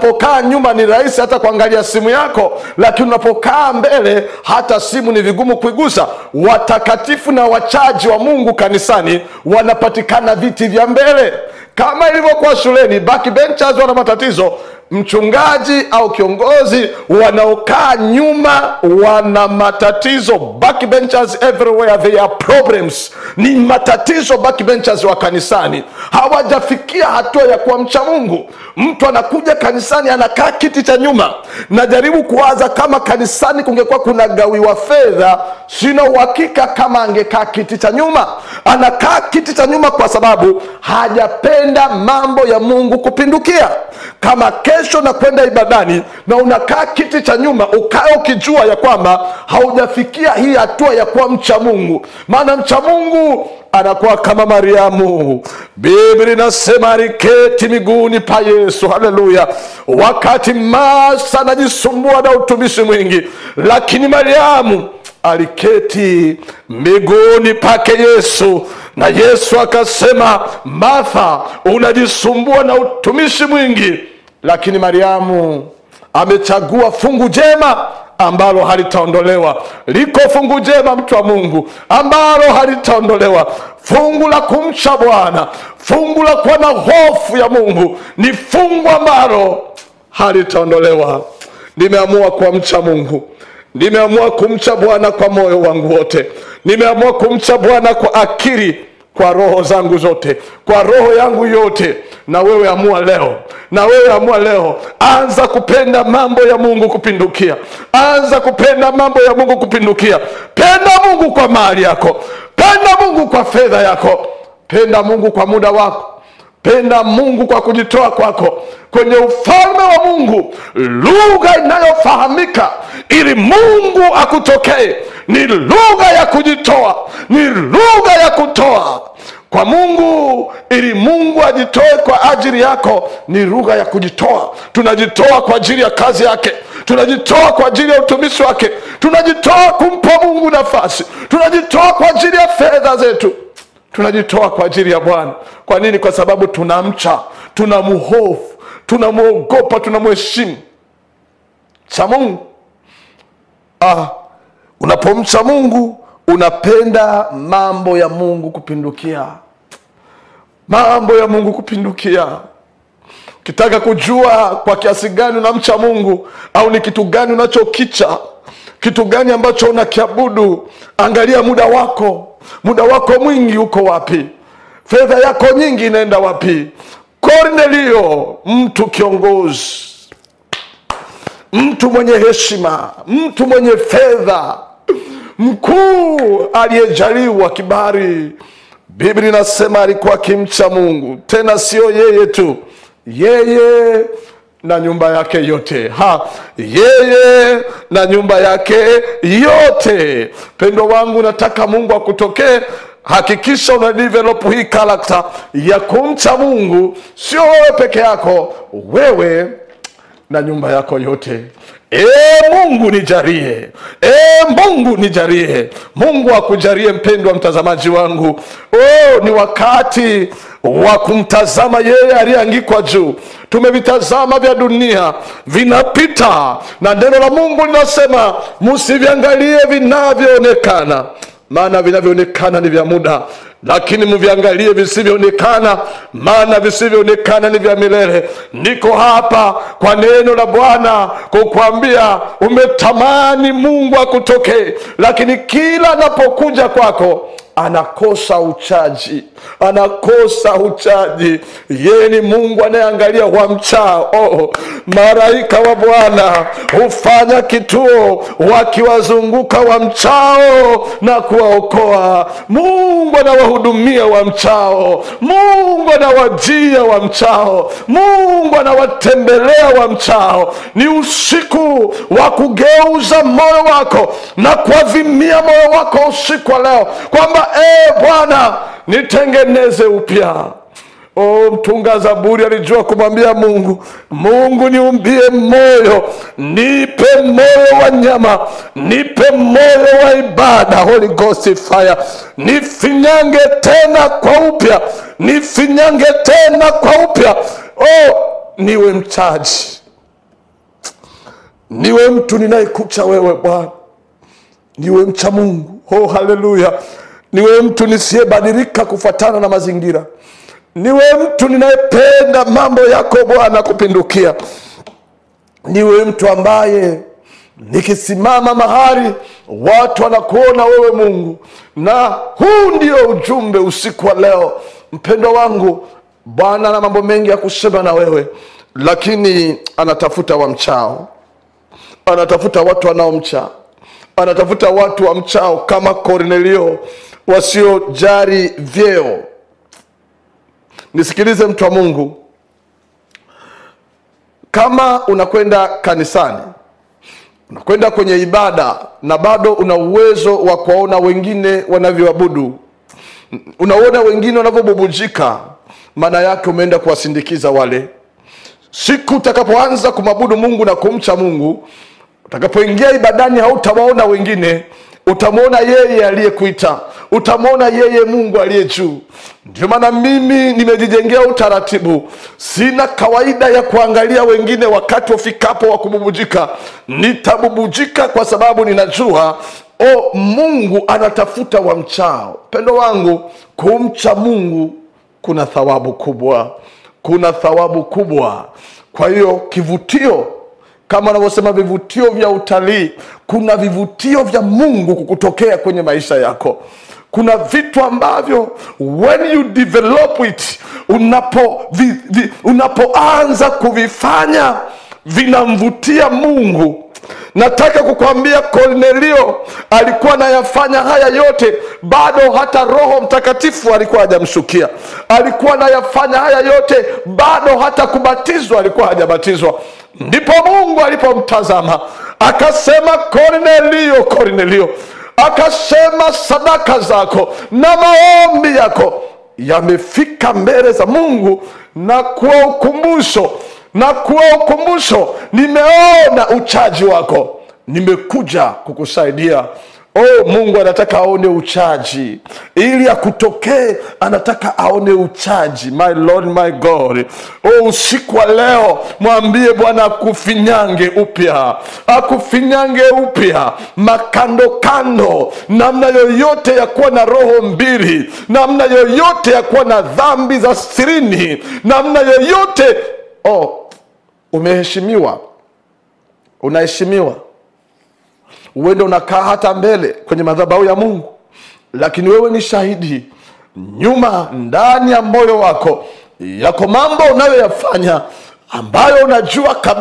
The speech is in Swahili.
Unapokaa nyuma ni rahisi hata kuangalia simu yako, lakini unapokaa mbele hata simu ni vigumu kuigusa. Watakatifu na wachaji wa Mungu kanisani wanapatikana viti vya mbele. Kama ilivyokuwa shuleni, backbenchers wana matatizo, mchungaji au kiongozi wanaokaa nyuma wana matatizo. Backbenchers everywhere, they are problems. Ni matatizo backbenchers wa kanisani. Hawajafikia hatua ya kuwa mcha Mungu. Mtu anakuja kanisani anakaa kiti cha nyuma. Najaribu kuwaza kama kanisani kungekuwa kuna gawiwa fedha, sina uhakika kama angekaa kiti cha nyuma. Anakaa kiti cha nyuma kwa sababu hajapenda mambo ya Mungu kupindukia. Kama kesho na kwenda ibadani na unakaa kiti cha nyuma, ukae ukijua ya kwamba haujafikia hii hatua ya kuwa mcha Mungu. Maana mcha Mungu anakuwa kama Mariamu. Biblia inasema aliketi miguuni pa Yesu. Haleluya. Wakati Martha anajisumbua na utumishi mwingi, lakini Mariamu aliketi miguuni pake Yesu. Na Yesu akasema, Martha, unajisumbua na utumishi mwingi, lakini Mariamu amechagua fungu jema ambalo halitaondolewa. Liko fungu jema, mtu wa Mungu, ambalo halitaondolewa. Fungu la kumcha Bwana, fungu la kuwa na hofu ya Mungu, ni fungu ambalo halitaondolewa. Nimeamua kuwa mcha Mungu. Nimeamua kumcha Bwana kwa moyo wangu wote. Nimeamua kumcha Bwana kwa akili, kwa roho zangu zote, kwa roho yangu yote. Na wewe amua leo. Na wewe amua leo. Anza kupenda mambo ya Mungu kupindukia. Anza kupenda mambo ya Mungu kupindukia. Penda Mungu kwa mali yako. Penda Mungu kwa fedha yako. Penda Mungu kwa muda wako. Penda Mungu kwa kujitoa kwako kwenye ufalme wa Mungu. Lugha inayofahamika ili Mungu akutokee ni lugha ya kujitoa, ni lugha ya kutoa kwa Mungu. Ili Mungu ajitoe kwa ajili yako ni lugha ya kujitoa. Tunajitoa kwa ajili ya kazi yake, tunajitoa kwa ajili ya utumishi wake, tunajitoa kumpa Mungu nafasi, tunajitoa kwa ajili ya fedha zetu, tunajitoa kwa ajili ya Bwana. Kwa nini? Kwa sababu tunamcha, tunamhofu, tunamuogopa, tunamheshimu. Cha Mungu. Unapomcha Mungu unapenda mambo ya Mungu kupindukia. Mambo ya Mungu kupindukia. Ukitaka kujua kwa kiasi gani unamcha Mungu au ni kitu gani unachokicha, kitu gani ambacho unakiabudu, angalia muda wako. Muda wako mwingi uko wapi? Fedha yako nyingi inaenda wapi? Kornelio, mtu kiongozi, mtu mwenye heshima, mtu mwenye fedha, mkuu aliyejaliwa kibali. Biblia inasema alikuwa akimcha Mungu. Tena sio yeye tu, yeye na nyumba yake yote. Yeye na nyumba yake yote. Pendo wangu, nataka Mungu akutokee. Hakikisha una develop hii character ya kumcha Mungu. Sio wewe peke yako, wewe na nyumba yako yote. Mungu nijalie. Mungu nijalie. Mungu akujalie mpendwa mtazamaji wangu. Ni wakati wa kumtazama yeye aliyeangikwa juu. Tumevitazama vya dunia, vinapita, na neno la Mungu linasema msiviangalie vinavyoonekana, maana vinavyoonekana ni vya muda, lakini mviangalie visivyoonekana, maana visivyoonekana ni vya milele. Niko hapa kwa neno la Bwana kukuambia, umetamani Mungu akutokee, lakini kila anapokuja kwako anakosa uchaji, anakosa uchaji. Yeye ni Mungu anayeangalia wamchao. Malaika wa Bwana hufanya kituo wakiwazunguka wamchao na kuwaokoa. Mungu anawahudumia wamchao. Mungu anawajia wamchao. Mungu anawatembelea wamchao. Ni usiku wa kugeuza moyo wako na kuadhimia moyo wako usiku wa leo kwamba Bwana nitengeneze upya. Mtunga Zaburi alijua kumwambia Mungu, Mungu niumbie moyo, nipe moyo wa nyama, nipe moyo wa ibada, Holy Ghost fire. Nifinyange tena kwa upya, nifinyange tena kwa upya. Niwe mchaji, niwe mtu ninayekucha wewe Bwana, niwe mcha Mungu. Oh, haleluya. Niwe mtu nisiyebadilika kufuatana na mazingira, niwe mtu ninayependa mambo yako Bwana kupindukia, niwe mtu ambaye nikisimama mahali watu wanakuona wewe Mungu. Na huu ndio ujumbe usiku wa leo. Mpendo wangu, Bwana ana mambo mengi ya kusema na wewe, lakini anatafuta wamchao, anatafuta watu wanaomcha, anatafuta watu wamchao kama Kornelio, wasiojali vyeo. Nisikilize mtu wa Mungu, kama unakwenda kanisani, unakwenda kwenye ibada na bado una uwezo wa kuona wengine wanavyoabudu, unaona wengine wanavyobubujika, maana yake umeenda kuwasindikiza wale. Siku utakapoanza kumwabudu Mungu na kumcha Mungu, utakapoingia ibadani, hautawaona wengine, utamwona yeye aliyekuita, utamwona yeye Mungu aliye juu. Ndio maana mimi nimejijengea utaratibu, sina kawaida ya kuangalia wengine wakati wafikapo wa kububujika. Nitabubujika kwa sababu ninajua Mungu anatafuta wamchao. Pendo wangu, kumcha Mungu kuna thawabu kubwa, kuna thawabu kubwa. Kwa hiyo kivutio, kama wanavyosema vivutio vya utalii, kuna vivutio vya Mungu kukutokea kwenye maisha yako. Kuna vitu ambavyo when you develop it, unapoanza kuvifanya vinamvutia Mungu. Nataka kukwambia Kornelio alikuwa anayafanya haya yote, bado hata Roho Mtakatifu alikuwa hajamshukia. Alikuwa anayafanya haya yote, bado hata kubatizwa alikuwa hajabatizwa. Ndipo Mungu alipomtazama akasema, Kornelio, Kornelio, akasema, sadaka zako na maombi yako yamefika mbele za Mungu, na kwa ukumbusho nimeona uchaji wako, nimekuja kukusaidia. Mungu anataka aone uchaji ili akutokee, anataka aone uchaji. My Lord, my God. Usiku wa leo mwambie Bwana akufinyange upya, akufinyange upya makando kando, namna yoyote ya kuwa na roho mbili, namna yoyote ya kuwa na dhambi za sirini, namna yoyote. Umeheshimiwa, unaheshimiwa, uende unakaa hata mbele kwenye madhabahu ya Mungu, lakini wewe ni shahidi, nyuma ndani ya moyo wako yako mambo unayoyafanya ambayo unajua kabisa